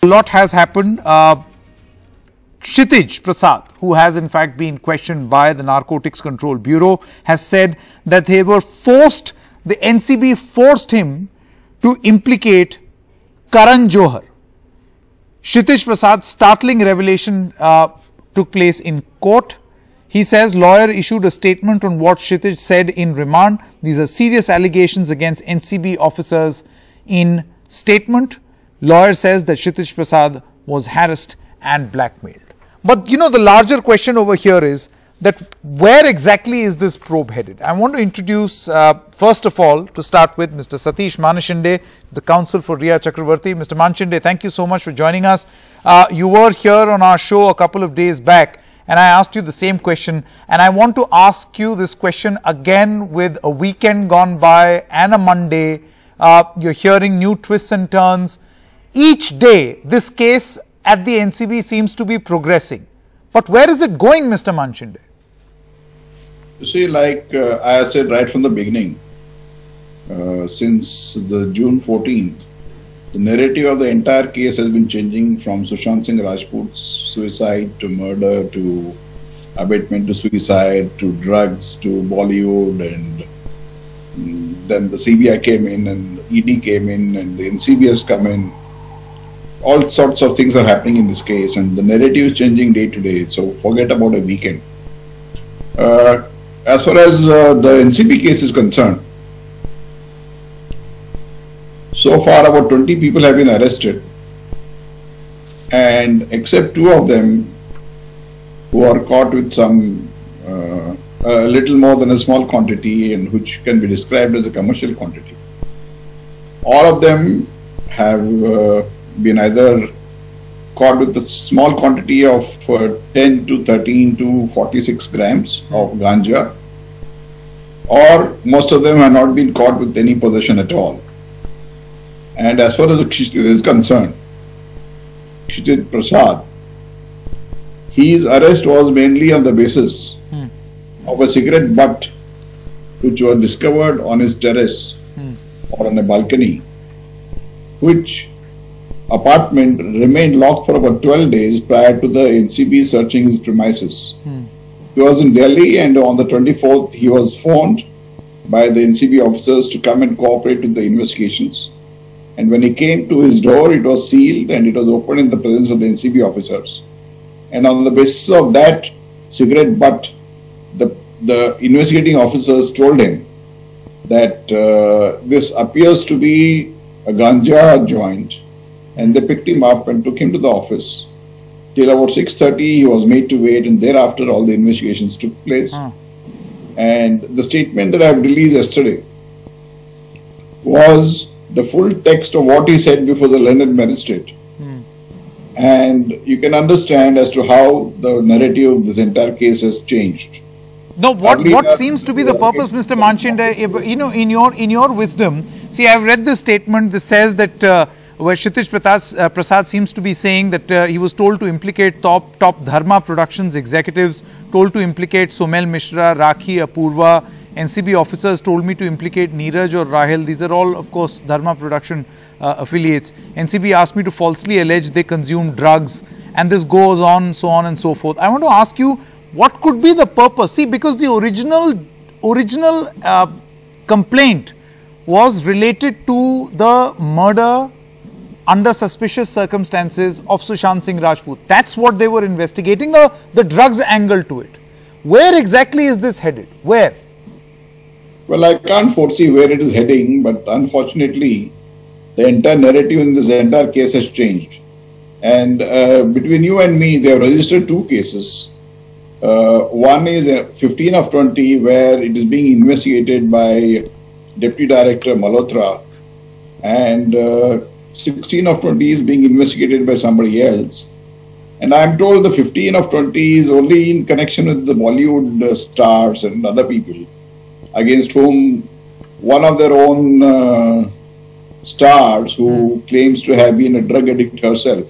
A lot has happened. Kshitij Prasad, who has in fact been questioned by the Narcotics Control Bureau, has said that the NCB forced him to implicate Karan Johar. Kshitij Prasad's startling revelation took place in court. He says lawyer issued a statement on what Kshitij said in remand. These are serious allegations against NCB officers. In statement, lawyer says that Kshitij Prasad was harassed and blackmailed. But you know, the larger question over here is that where exactly is this probe headed? I want to introduce, first of all, to start with, Mr. Satish Manishinde, the counsel for Riya Chakravarti. Mr. Manishinde, thank you so much for joining us. You were here on our show a couple of days back, and I asked you the same question, and I want to ask you this question again with a weekend gone by and a Monday. You're hearing new twists and turns. Each day, this case at the NCB seems to be progressing. But where is it going, Mr. Manishinde? You see, like I said right from the beginning, since the June 14th, the narrative of the entire case has been changing from Sushant Rajput's suicide to murder to abatement to suicide to drugs to Bollywood, and then the CBI came in and ED came in and the NCB has come in. All sorts of things are happening in this case and the narrative is changing day to day, so forget about a weekend. As far as the NCB case is concerned, so far about 20 people have been arrested, and except 2 of them who are caught with some a little more than a small quantity and which can be described as a commercial quantity, all of them have been either caught with a small quantity of 10 to 13 to 46 grams of ganja, or most of them have not been caught with any possession at all. And as far as Kshitij is concerned, Kshitij Prasad, his arrest was mainly on the basis of a cigarette butt which was discovered on his terrace or on a balcony, which apartment remained locked for about 12 days prior to the NCB searching his premises. He was in Delhi, and on the 24th he was phoned by the NCB officers to come and cooperate with the investigations. And when he came to his door, it was sealed and it was opened in the presence of the NCB officers. And on the basis of that cigarette butt, the investigating officers told him that this appears to be a ganja joint, and they picked him up and took him to the office. Till about 6:30 he was made to wait, and thereafter all the investigations took place. And the statement that I have released yesterday was the full text of what he said before the learned magistrate. And you can understand as to how the narrative of this entire case has changed. No, what seems to be the purpose, Mr. Manishinde, you know, in your wisdom, see, I have read this statement. This says that where Kshitij Prasad seems to be saying that he was told to implicate top Dharma Productions executives, told to implicate Somel Mishra, Rakhi, Apurva. NCB officers told me to implicate Neeraj or Rahil. These are all, of course, Dharma Production affiliates. NCB asked me to falsely allege they consumed drugs, and this goes on, so on and so forth. I want to ask you, what could be the purpose? See, because the original complaint was related to the murder under suspicious circumstances of Sushant Singh Rajput. That's what they were investigating, the drugs angle to it. Where exactly is this headed? Where? Well, I can't foresee where it is heading, but unfortunately, the entire narrative in this entire case has changed. And between you and me, they have registered 2 cases. One is 15 of 20, where it is being investigated by Deputy Director Malhotra, and 16 of 20 is being investigated by somebody else. And I am told the 15 of 20 is only in connection with the Bollywood stars and other people, against whom one of their own stars, who claims to have been a drug addict herself,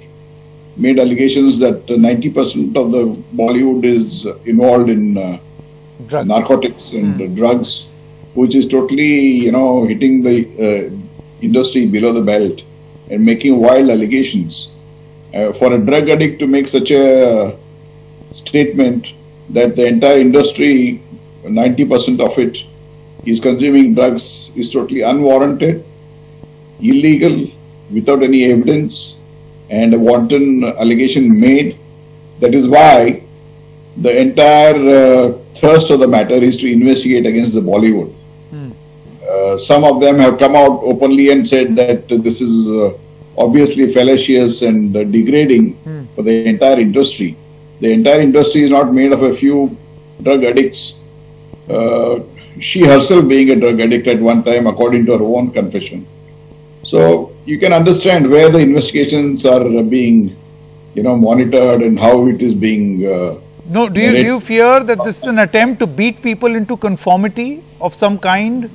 made allegations that 90% of the Bollywood is involved in narcotics and drugs, which is totally, you know, hitting the industry below the belt and making wild allegations. For a drug addict to make such a statement that the entire industry, 90% of it, is consuming drugs is totally unwarranted, illegal, without any evidence, and a wanton allegation made. That is why the entire thrust of the matter is to investigate against the Bollywood. Some of them have come out openly and said that this is obviously fallacious and degrading for the entire industry. The entire industry is not made of a few drug addicts. She herself being a drug addict at one time, according to her own confession. So you can understand where the investigations are being, monitored and how it is being. No, do you fear that this is an attempt to beat people into conformity of some kind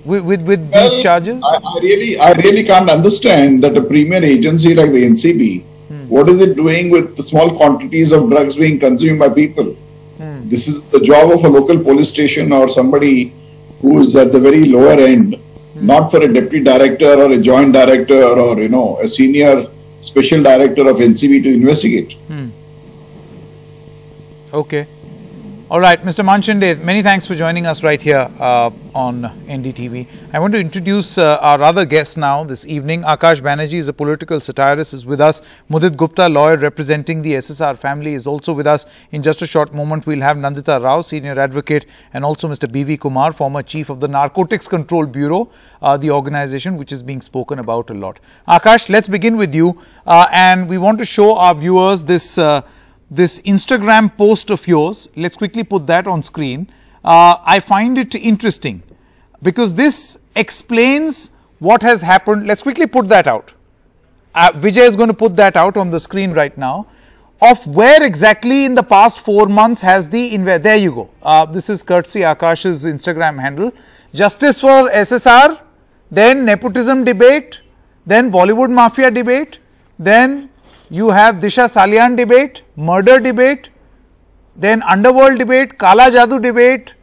with these charges? I really can't understand that a premier agency like the NCB, what is it doing with the small quantities of drugs being consumed by people? This is the job of a local police station or somebody who is at the very lower end, not for a deputy director or a joint director or, a senior special director of NCB to investigate. Okay. All right, Mr. Manchande, many thanks for joining us right here on NDTV. I want to introduce our other guest now this evening. Akash Banerjee is a political satirist, is with us. Mudit Gupta, lawyer representing the SSR family, is also with us. In just a short moment, we'll have Nandita Rao, senior advocate, and also Mr. B.V. Kumar, former chief of the Narcotics Control Bureau, the organization which is being spoken about a lot. Akash, let's begin with you. And we want to show our viewers this Instagram post of yours. Let's quickly put that on screen. I find it interesting because this explains what has happened. Let's quickly put that out. Vijay is going to put that out on the screen right now. Of where exactly in the past 4 months has there you go. This is courtesy Akash's Instagram handle. Justice for SSR, then nepotism debate, then Bollywood mafia debate, then you have Disha Salyan debate, murder debate, then underworld debate, Kala Jadoo debate,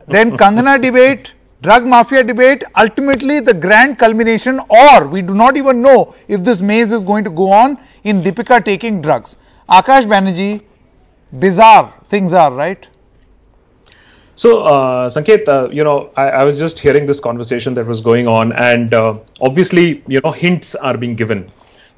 then Kangana debate, drug mafia debate, ultimately the grand culmination, or we do not even know if this maze is going to go on, in Deepika taking drugs. Akash Banerjee, bizarre things are, right? So, Sanket, I was just hearing this conversation that was going on, and obviously, hints are being given.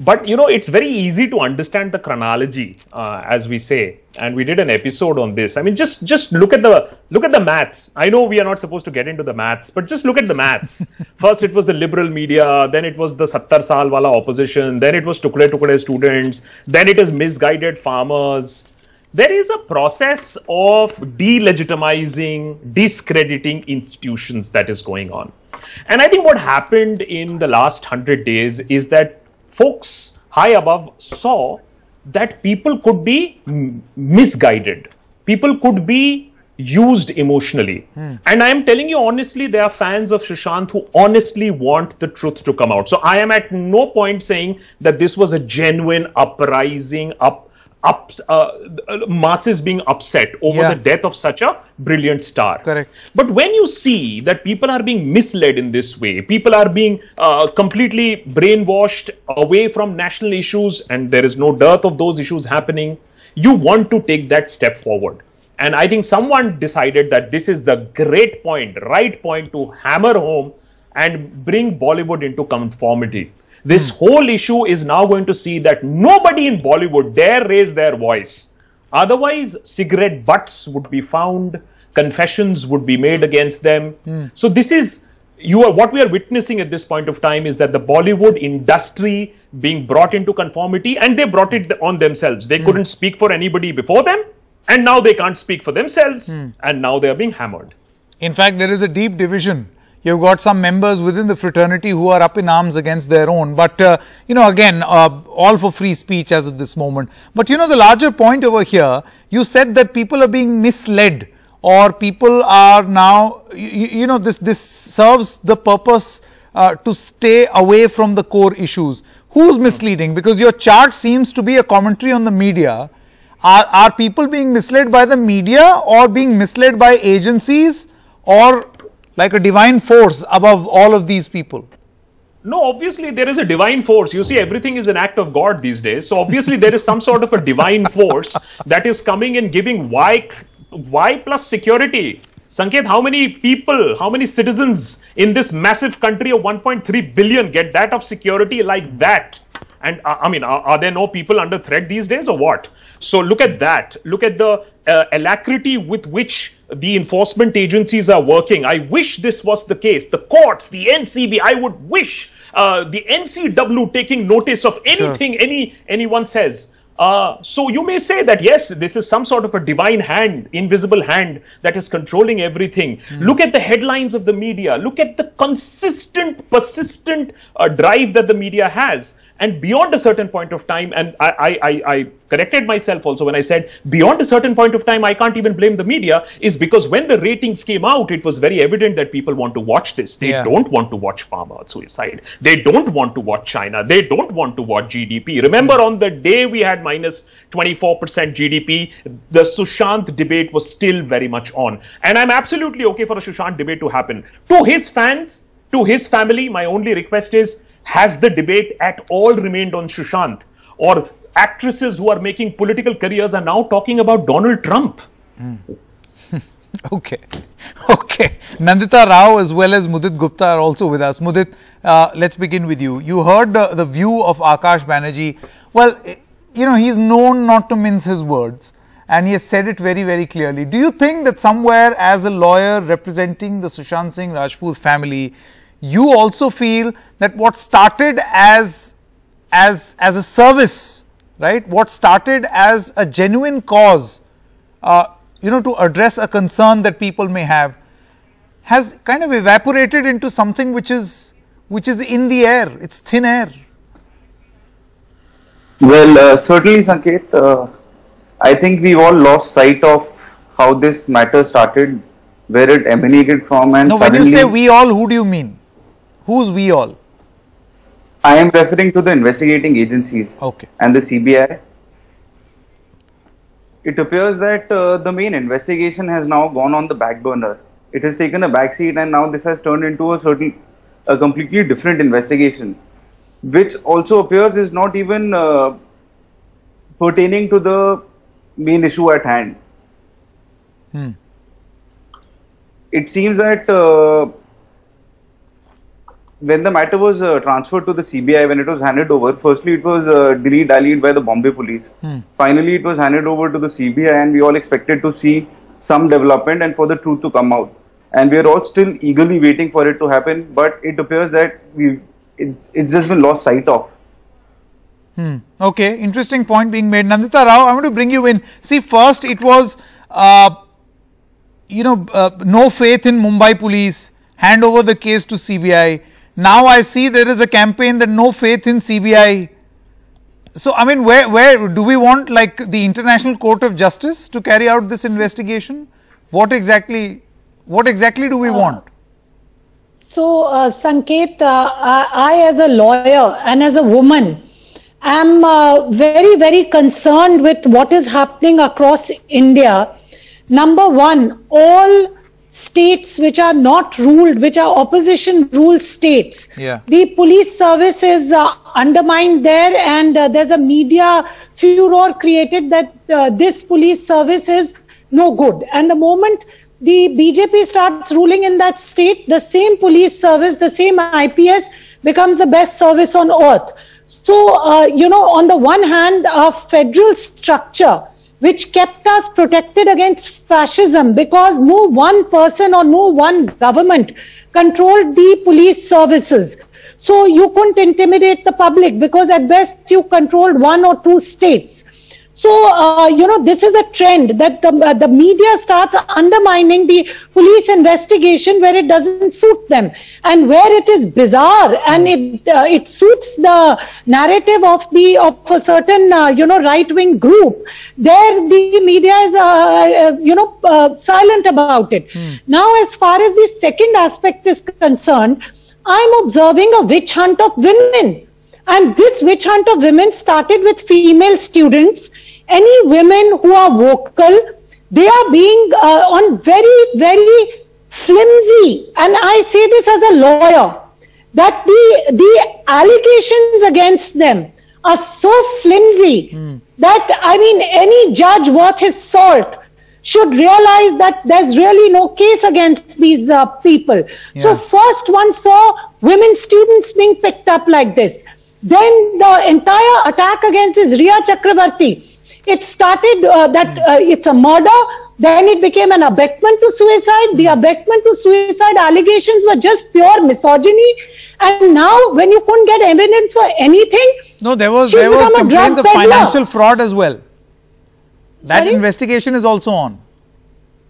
But, it's very easy to understand the chronology, as we say, and we did an episode on this. I mean, just look at the maths. I know we are not supposed to get into the maths, but just look at the maths. First, it was the liberal media, then it was the 70 saal wala opposition, then it was tukde students, then it is misguided farmers. There is a process of delegitimizing, discrediting institutions that is going on. And I think what happened in the last 100 days is that folks high above saw that people could be misguided. People could be used emotionally. And I am telling you honestly, there are fans of Sushant who honestly want the truth to come out. So I am at no point saying that this was a genuine uprising, masses being upset over the death of such a brilliant star. Correct. But when you see that people are being misled in this way, people are being completely brainwashed away from national issues, and there is no dearth of those issues happening, you want to take that step forward. And I think someone decided that this is the right point to hammer home and bring Bollywood into conformity. This whole issue is now going to see that nobody in Bollywood dare raise their voice. Otherwise, cigarette butts would be found, confessions would be made against them. So this is, what we are witnessing at this point of time is that the Bollywood industry being brought into conformity, and they brought it on themselves. They couldn't speak for anybody before them, and now they can't speak for themselves, and now they are being hammered. In fact, there is a deep division. You've got some members within the fraternity who are up in arms against their own. But, again, all for free speech as at this moment. But, the larger point over here, you said that people are being misled, or people are now, this serves the purpose to stay away from the core issues. Who's misleading? Because your chart seems to be a commentary on the media. Are people being misled by the media, or being misled by agencies, or like a divine force above all of these people? No, obviously there is a divine force. You see, everything is an act of God these days. So obviously there is some sort of a divine force that is coming and giving Y plus security. Sanket, how many people, how many citizens in this massive country of 1.3 billion get that of security like that? And I mean, are there no people under threat these days or what? So look at that. Look at the alacrity with which the enforcement agencies are working. I wish this was the case. The courts, the NCB, I would wish the NCW taking notice of anything anyone says. So you may say that, yes, this is some sort of a divine hand, invisible hand that is controlling everything. Look at the headlines of the media. Look at the consistent, persistent drive that the media has. And beyond a certain point of time, and I corrected myself also when I said beyond a certain point of time, I can't even blame the media, is because when the ratings came out, it was very evident that people want to watch this. They don't want to watch farmer suicide. They don't want to watch China. They don't want to watch GDP. Remember, on the day we had minus 24% GDP, the Sushant debate was still very much on. And I'm absolutely okay for a Sushant debate to happen. To his fans, to his family, my only request is, has the debate at all remained on Sushant? Or actresses who are making political careers are now talking about Donald Trump? Okay. Nandita Rao as well as Mudit Gupta are also with us. Mudit, let's begin with you. You heard the view of Akash Banerjee. Well, you know, he's known not to mince his words, and he has said it very, very clearly. Do you think that somewhere, as a lawyer representing the Sushant Singh Rajput family, you also feel that what started as a service, right? What started as a genuine cause, to address a concern that people may have, has kind of evaporated into something which is in the air. It's thin air. Well, certainly, Sanket. I think we've all lost sight of how this matter started, where it emanated from, and when you say we all, who do you mean? Who's we all? I am referring to the investigating agencies and the CBI. It appears that the main investigation has now gone on the back burner. It has taken a backseat, and now this has turned into a completely different investigation, which also appears is not even pertaining to the main issue at hand. It seems that when the matter was transferred to the CBI, when it was handed over, firstly it was dilly-dallied by the Bombay police. Finally it was handed over to the CBI, and we all expected to see some development and for the truth to come out. And we are all still eagerly waiting for it to happen, but it appears that it's just been lost sight of. Okay, interesting point being made. Nandita Rao, I want to bring you in. See, first it was, no faith in Mumbai police, hand over the case to CBI. Now I see there is a campaign that no faith in CBI. So, I mean, where do we want, like, the International Court of Justice to carry out this investigation? What exactly do we want? So, Sanket, I as a lawyer and as a woman am very, very concerned with what is happening across India. Number one, all states which are not ruled, which are opposition ruled states, the police service is undermined there, and there's a media furor created that this police service is no good. And the moment the BJP starts ruling in that state, the same police service, the same IPS becomes the best service on earth. So, on the one hand, a federal structure which kept us protected against fascism, because no one person or no one government controlled the police services. So you couldn't intimidate the public, because at best you controlled one or two states. So, this is a trend that the media starts undermining the police investigation where it doesn't suit them, and where it is bizarre and it suits the narrative of a certain, right-wing group. There the media is, silent about it. Now, as far as the second aspect is concerned, I'm observing a witch hunt of women. And this witch hunt of women started with female students. Any women who are vocal, they are being on very, very flimsy, and I say this as a lawyer, that the allegations against them are so flimsy that, I mean, any judge worth his salt should realize that there's really no case against these people. Yeah. So first one saw women students being picked up like this. Then the entire attack against this Riya Chakravarti. It started it's a murder. Then it became an abetment to suicide. The abetment to suicide allegations were just pure misogyny. And now, when you couldn't get evidence for anything, no, there was complaints of financial fraud as well. That investigation is also on.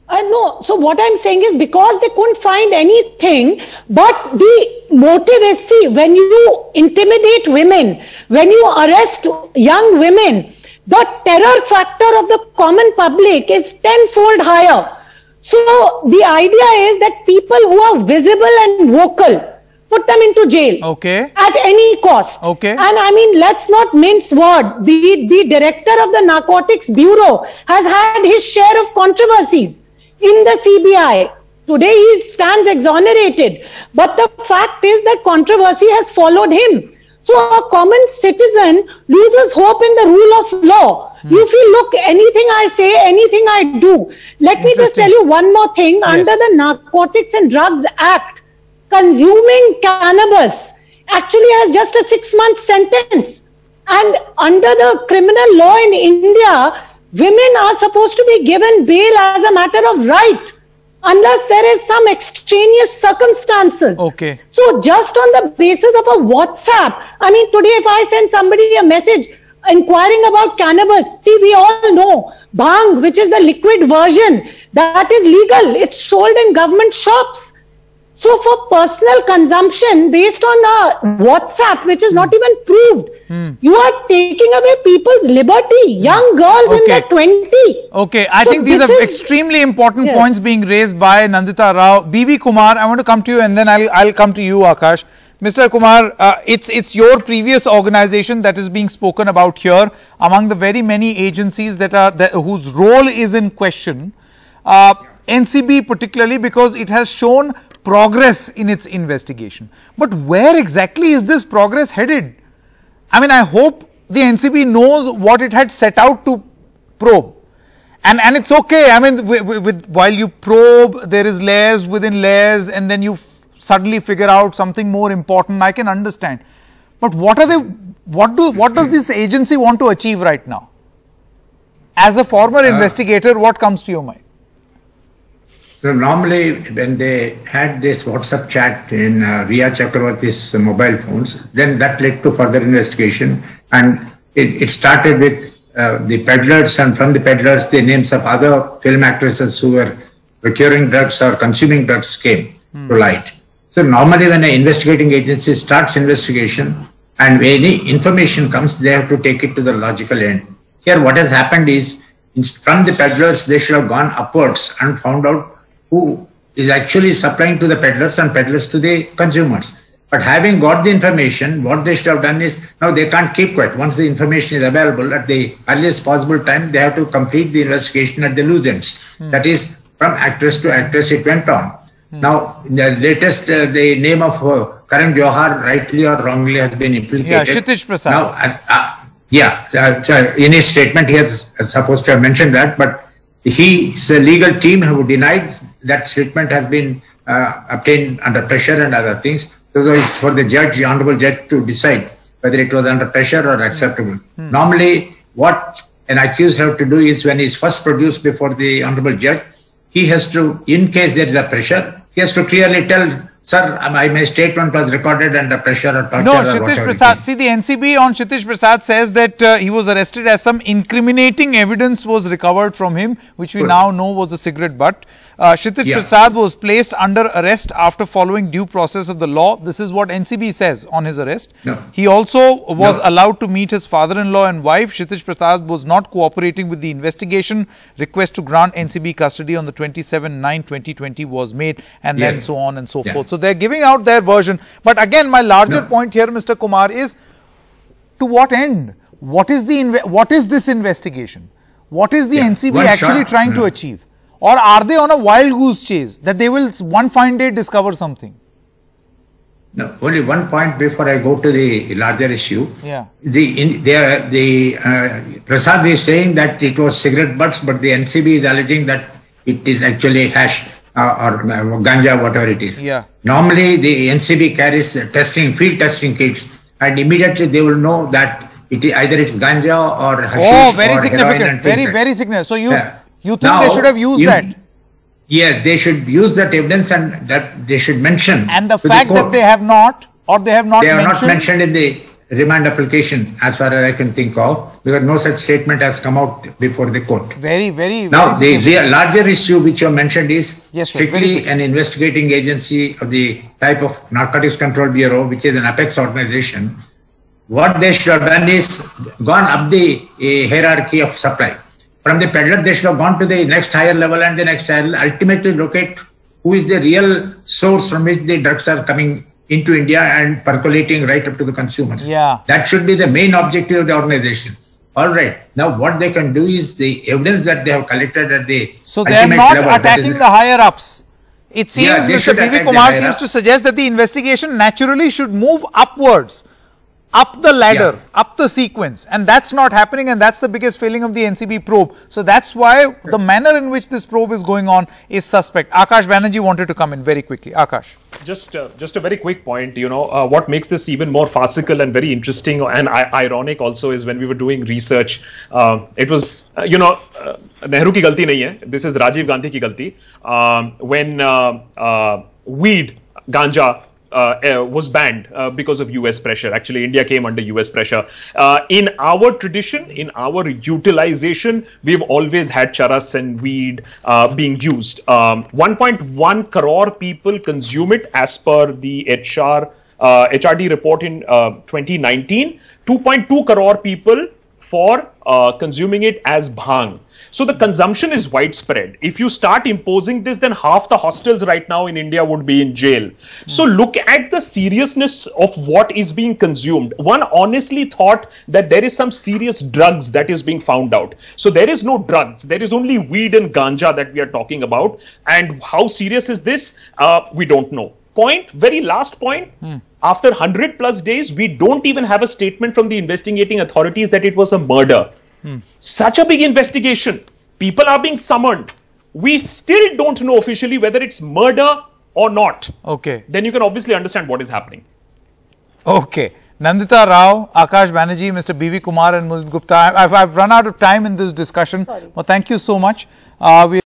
No, so what I'm saying is, because they couldn't find anything, but the motive is, see, when you intimidate women, when you arrest young women, the terror factor of the common public is tenfold higher. So the idea is that people who are visible and vocal, put them into jail. Okay. At any cost. Okay. And I mean, let's not mince word. The director of the Narcotics Bureau has had his share of controversies in the CBI. Today he stands exonerated. But the fact is that controversy has followed him. So a common citizen loses hope in the rule of law. You feel, look, anything I say, anything I do. Let me just tell you one more thing. Yes. Under the Narcotics and Drugs Act, consuming cannabis actually has just a 6-month sentence. And under the criminal law in India, women are supposed to be given bail as a matter of right, unless there is some extraneous circumstances. Okay. So just on the basis of a WhatsApp, I mean, today if I send somebody a message inquiring about cannabis, see, we all know bhang, which is the liquid version, that is legal. It's sold in government shops. So for personal consumption based on a WhatsApp, which is not even proved, you are taking away people's liberty, young girls in their 20s. Okay, I think these are extremely important points being raised by Nandita Rao. B.V. Kumar, I want to come to you and then I'll come to you, Akash. Mr. Kumar, it's your previous organization that is being spoken about here among the very many agencies whose role is in question. NCB particularly, because it has shown progress in its investigation. But where exactly is this progress headed? I mean, I hope the NCB knows what it had set out to probe. And it's okay. I mean, while you probe, there is layers within layers, and then you suddenly figure out something more important. I can understand. But what does this agency want to achieve right now? As a former investigator, what comes to your mind? So normally, when they had this WhatsApp chat in Riya Chakravarti's mobile phones, then that led to further investigation, and it started with the peddlers, and from the peddlers, the names of other film actresses who were procuring drugs or consuming drugs came to light. So normally, when an investigating agency starts investigation and any information comes, they have to take it to the logical end. Here, what has happened is, from the peddlers, they should have gone upwards and found out who is actually supplying to the peddlers and peddlers to the consumers. But having got the information, what they should have done is, now they can't keep quiet. Once the information is available at the earliest possible time, they have to complete the investigation at the loose ends. That is, from actress to actress, it went on. Now, in the latest, the name of Karan Johar, rightly or wrongly, has been implicated. Yeah, Kshitij Prasad. Now, in his statement, he is supposed to have mentioned that, but his legal team have denied that statement has been obtained under pressure and other things. So it's for the judge, the honorable judge, to decide whether it was under pressure or acceptable. Normally, what an accused have to do is, when he is first produced before the honorable judge, he has to, in case there is a pressure, he has to clearly tell, sir, my statement was recorded under pressure or torture. No, Kshitij Prasad, see, the NCB on Kshitij Prasad says that he was arrested as some incriminating evidence was recovered from him, which we now know was a cigarette butt. Kshitij Prasad was placed under arrest after following due process of the law. This is what NCB says on his arrest. He also was allowed to meet his father-in-law and wife. Kshitij Prasad was not cooperating with the investigation. Request to grant NCB custody on the 27/9/2020 was made, and then so on and so forth. So they're giving out their version. But again, my larger point here, Mr. Kumar, is to what end? What is this investigation? What is the NCB actually trying to achieve? Or are they on a wild goose chase that they will one fine day discover something? No, only one point before I go to the larger issue. Yeah. Prasad is saying that it was cigarette butts, but the NCB is alleging that it is actually hash or ganja, whatever it is. Yeah. Normally, the NCB carries field testing kits, and immediately they will know that either it's ganja or hashish very or significant. Very significant. So you think now, they should have used that? Yes, they should use that evidence, and that they should mention. And the fact that they have not, or they have not they mentioned. are not mentioned in the remand application, as far as I can think of, because no such statement has come out before the court. Now, the larger issue which you mentioned is yes, strictly an investigating agency of the type of Narcotics Control Bureau, which is an apex organization. What they should have done is gone up the hierarchy of supply. From the peddler, they should have gone to the next higher level and the next higher level, ultimately locate who is the real source from which the drugs are coming into India and percolating right up to the consumers. Yeah. That should be the main objective of the organization. All right. Now, what they can do is the evidence that they have collected at the so they are not level, attacking the higher ups. It seems Mr. B.V. Kumar seems to suggest that the investigation naturally should move upwards, up the ladder, up the sequence, and that's not happening, and that's the biggest failing of the NCB probe. So that's why the manner in which this probe is going on is suspect. Akash Banerjee wanted to come in very quickly. Akash. Just a very quick point, what makes this even more farcical and very interesting and ironic also is when we were doing research, it was, Nehru ki galti nahi hai, this is Rajiv Gandhi ki galti, when weed, ganja, was banned because of US pressure. Actually, India came under US pressure. In our tradition, in our utilization, we've always had charas and weed being used. 1.1 crore people consume it as per the HRD report in 2019. 2.2 crore people for consuming it as bhang. So the consumption is widespread. If you start imposing this, then half the hostels right now in India would be in jail. So look at the seriousness of what is being consumed. One honestly thought that there is some serious drugs that is being found out. So there is no drugs. There is only weed and ganja that we are talking about. And how serious is this? We don't know. Very last point. After 100+ days, we don't even have a statement from the investigating authorities that it was a murder. Such a big investigation. People are being summoned. We still don't know officially whether it's murder or not. Okay. Then you can obviously understand what is happening. Okay. Nandita Rao, Akash Banerjee, Mr. B.V. Kumar and Mudit Gupta. I've run out of time in this discussion. Well, thank you so much.